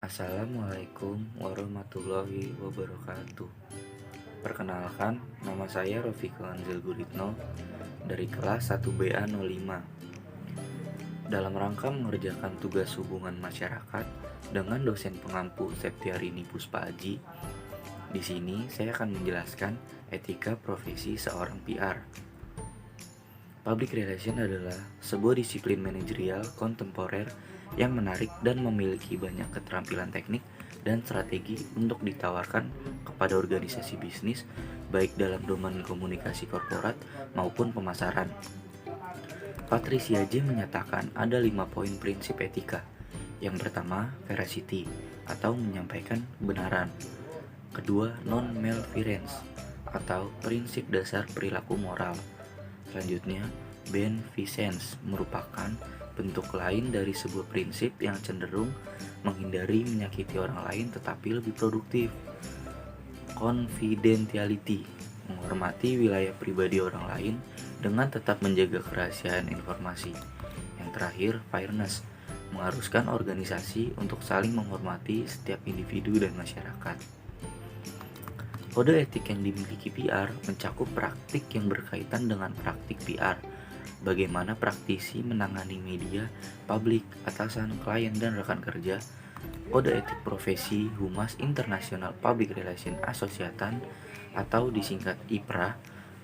Assalamualaikum warahmatullahi wabarakatuh. Perkenalkan, nama saya Rofiko Anzil Guritno dari kelas 1BA05. Dalam rangka mengerjakan tugas hubungan masyarakat dengan dosen pengampu Septiarini Puspa Aji, di sini saya akan menjelaskan etika profesi seorang PR. Public Relation adalah sebuah disiplin manajerial kontemporer yang menarik dan memiliki banyak keterampilan teknik dan strategi untuk ditawarkan kepada organisasi bisnis baik dalam domain komunikasi korporat maupun pemasaran. Patricia J. menyatakan ada 5 poin prinsip etika. Yang pertama, veracity atau menyampaikan kebenaran. Kedua, non-malfeasance atau prinsip dasar perilaku moral. Selanjutnya, beneficence merupakan bentuk lain dari sebuah prinsip yang cenderung menghindari menyakiti orang lain tetapi lebih produktif. Confidentiality menghormati wilayah pribadi orang lain dengan tetap menjaga kerahasiaan informasi. Yang terakhir, fairness mengharuskan organisasi untuk saling menghormati setiap individu dan masyarakat. Kode etik yang dimiliki PR mencakup praktik yang berkaitan dengan praktik PR, bagaimana praktisi menangani media, publik, atasan, klien, dan rekan kerja. Kode etik profesi Humas International Public Relation Association atau disingkat IPRA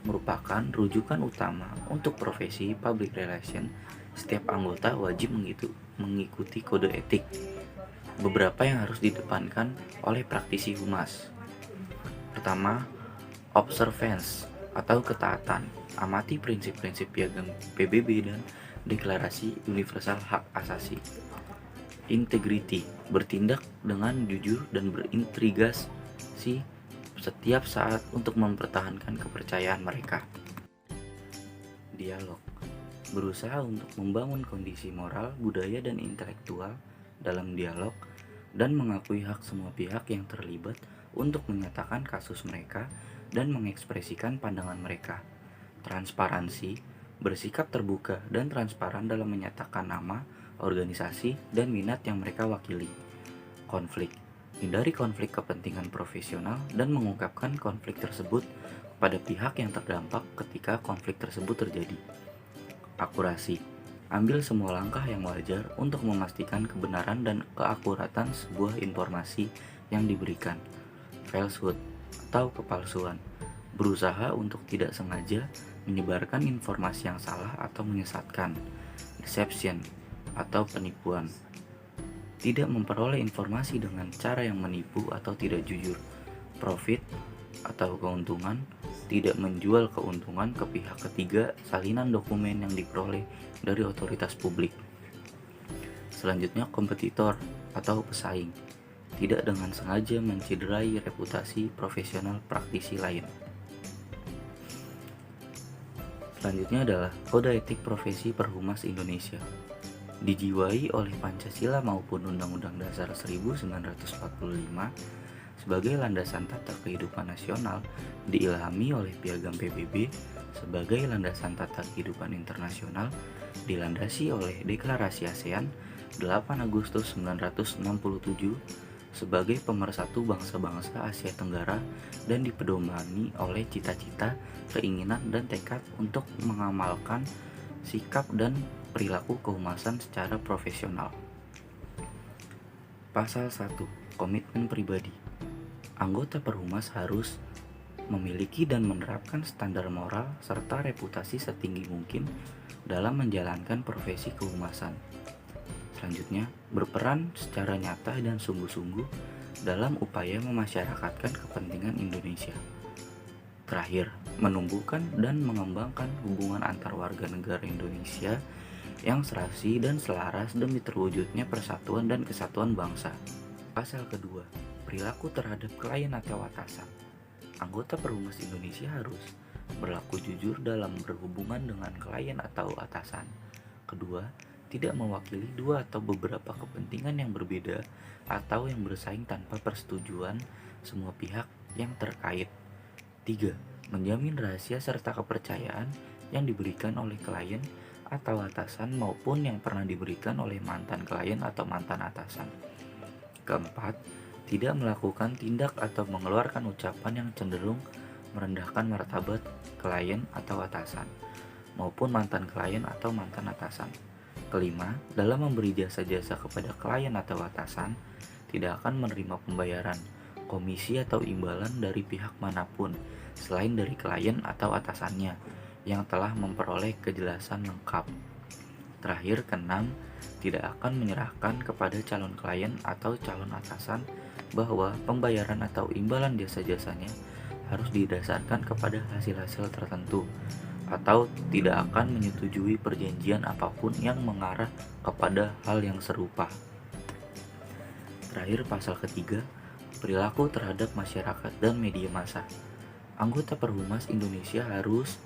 merupakan rujukan utama untuk profesi public relation. Setiap anggota wajib mengikuti kode etik. Beberapa yang harus didepankan oleh praktisi humas. Pertama, observance atau ketaatan. Amati prinsip-prinsip piagam PBB dan Deklarasi Universal Hak Asasi. Integrity, bertindak dengan jujur dan berintegrasi setiap saat untuk mempertahankan kepercayaan mereka. Dialog, berusaha untuk membangun kondisi moral, budaya, dan intelektual dalam dialog dan mengakui hak semua pihak yang terlibat untuk menyatakan kasus mereka dan mengekspresikan pandangan mereka. Transparansi, bersikap terbuka dan transparan dalam menyatakan nama, organisasi, dan minat yang mereka wakili. Konflik, hindari konflik kepentingan profesional dan mengungkapkan konflik tersebut pada pihak yang terdampak ketika konflik tersebut terjadi. Akurasi, ambil semua langkah yang wajar untuk memastikan kebenaran dan keakuratan sebuah informasi yang diberikan. Falsehood atau kepalsuan, berusaha untuk tidak sengaja menyebarkan informasi yang salah atau menyesatkan. Deception atau penipuan, tidak memperoleh informasi dengan cara yang menipu atau tidak jujur. Profit atau keuntungan, tidak menjual keuntungan ke pihak ketiga salinan dokumen yang diperoleh dari otoritas publik. Selanjutnya, kompetitor atau pesaing, tidak dengan sengaja mencederai reputasi profesional praktisi lain. Selanjutnya adalah Kode Etik Profesi Perhumas Indonesia. Dijiwai oleh Pancasila maupun Undang-Undang Dasar 1945 sebagai landasan tata kehidupan nasional, diilhami oleh Piagam PBB sebagai landasan tata kehidupan internasional, dilandasi oleh Deklarasi ASEAN 8 Agustus 1967 sebagai pemersatu bangsa-bangsa Asia Tenggara dan dipedomani oleh cita-cita, keinginan, dan tekad untuk mengamalkan sikap dan perilaku kehumasan secara profesional. Pasal 1. Komitmen pribadi. Anggota Perhumas harus memiliki dan menerapkan standar moral serta reputasi setinggi mungkin dalam menjalankan profesi kehumasan. Selanjutnya, berperan secara nyata dan sungguh-sungguh dalam upaya memasyarakatkan kepentingan Indonesia. Terakhir, menumbuhkan dan mengembangkan hubungan antar warga negara Indonesia yang serasi dan selaras demi terwujudnya persatuan dan kesatuan bangsa. Pasal kedua, perilaku terhadap klien atau atasan. Anggota Perhumas Indonesia harus berlaku jujur dalam berhubungan dengan klien atau atasan. Kedua, tidak mewakili dua atau beberapa kepentingan yang berbeda atau yang bersaing tanpa persetujuan semua pihak yang terkait. 3. Menjamin rahasia serta kepercayaan yang diberikan oleh klien atau atasan maupun yang pernah diberikan oleh mantan klien atau mantan atasan. Keempat, tidak melakukan tindak atau mengeluarkan ucapan yang cenderung merendahkan martabat klien atau atasan, maupun mantan klien atau mantan atasan. Kelima, dalam memberi jasa-jasa kepada klien atau atasan, tidak akan menerima pembayaran, komisi atau imbalan dari pihak manapun selain dari klien atau atasannya yang telah memperoleh kejelasan lengkap. Terakhir, keenam, tidak akan menyerahkan kepada calon klien atau calon atasan bahwa pembayaran atau imbalan jasa-jasanya harus didasarkan kepada hasil-hasil tertentu, atau tidak akan menyetujui perjanjian apapun yang mengarah kepada hal yang serupa. Terakhir, pasal ketiga, perilaku terhadap masyarakat dan media massa. Anggota Perhumas Indonesia harus: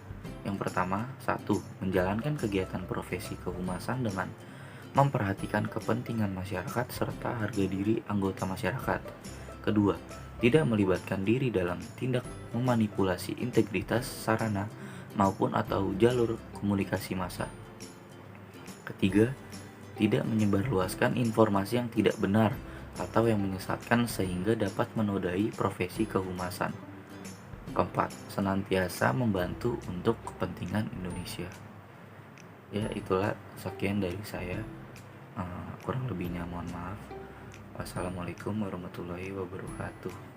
yang pertama, 1. Menjalankan kegiatan profesi kehumasan dengan memperhatikan kepentingan masyarakat serta harga diri anggota masyarakat. Kedua, tidak melibatkan diri dalam tindak memanipulasi integritas sarana maupun atau jalur komunikasi massa. Ketiga, tidak menyebarluaskan informasi yang tidak benar atau yang menyesatkan sehingga dapat menodai profesi kehumasan. Keempat, senantiasa membantu untuk kepentingan Indonesia. Ya, itulah sekian dari saya. Kurang lebihnya mohon maaf. Wassalamualaikum warahmatullahi wabarakatuh.